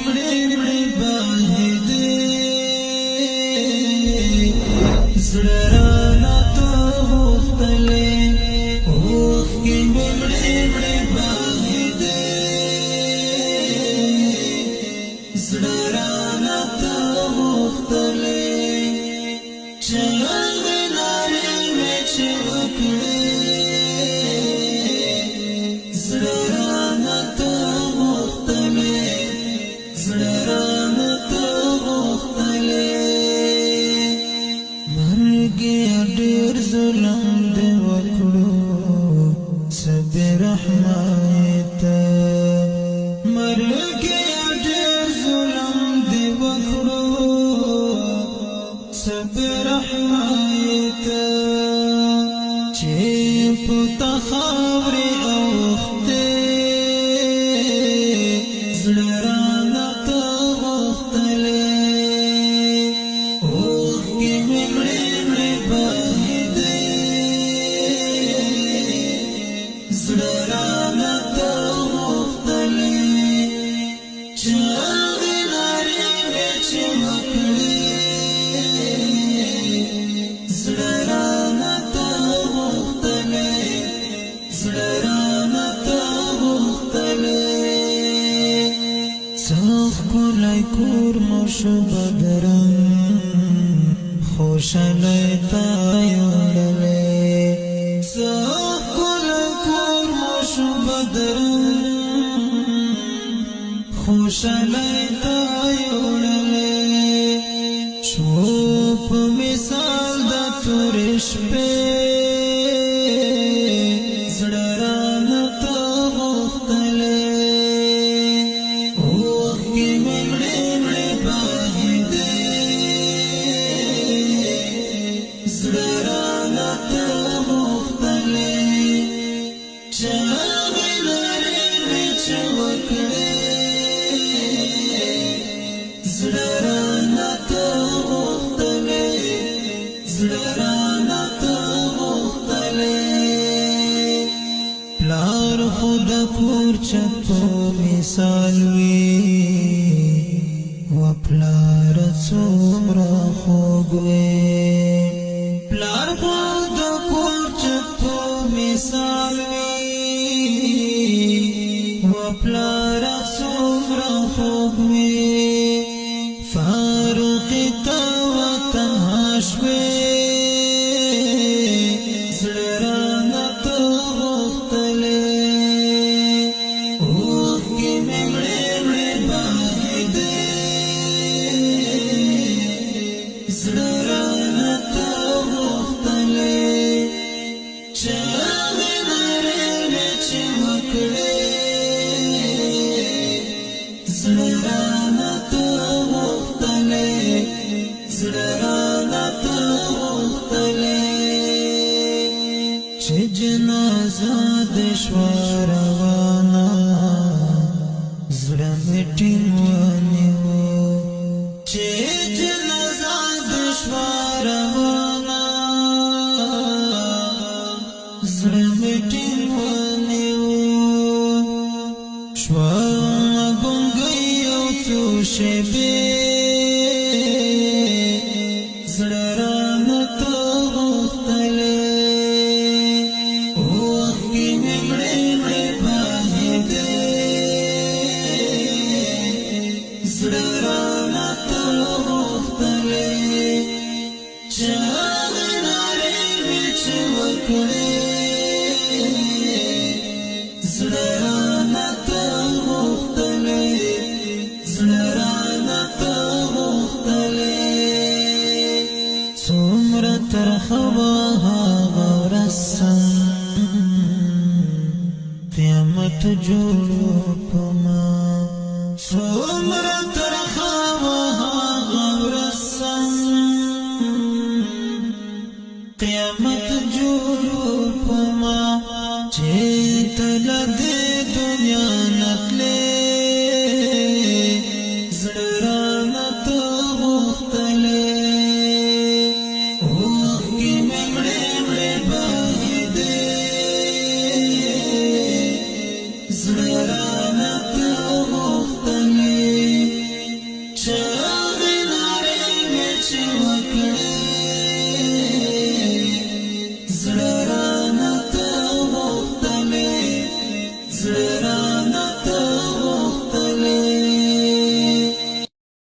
مړې مړې بهېدې زړه رانه ته غوښتلې اوښکې مې مړې مړې بهېدې زړه رانه ته غوښتلې چې هغې نارې مې چې وکړې زړه رانه ته غوښتلې زړه رانه ته غوښتلې مرګ یې ډېر ظلم دې وکړو څه بې رحمه یې ته مرګ یې ډېر ظلم دې وکړو څه بې رحمه یې ته چې په تا خاورې اوښتې زړه رانه ته غوښتلې اوښکې مې مړې مړې بهېدې زړه رانه ته غوښتلې چې هغې نارې مې چې وکړې زړه رانه ته غوښتلې زړه رانه ته غوښتلې څه ښکلی کور مو شو بدرنګ خوشحالۍ ته یوړلې څه ښکلی کور مو شو بدرنګ خوشحالۍ ته یوړلې شو په مثال د تورې شپې زړه رانه ته غوښتلې اوښکې مې مړې مړې بهېدې زړه رانه ته غوښتلې چې هغې نارې مې چې وکړې زړه رانه ته غوښتلې زړه رانه ته غوښتلې پلار خو د کور چت په مثال وي و پلار څومره خوږ وي پلار خو د کور چت په مثال وي و پلار څومره خوږ وي فاروق ته وطنها شوې زړه رانه ته غوښتلې اوښکې مې مړې مړې بهېدې زړه رانه ته غوښتلې چې هغې نارې مې چې وکړې زړه رانه ته غوښتلې زړه رانه ته غوښتلې چې جنازه دې شوه روانه زړه مې ټینګ ونیو چې جنازه دې شوه روانه زړه مې ټینګ ونیو شوه ګونګی یو څو شېبې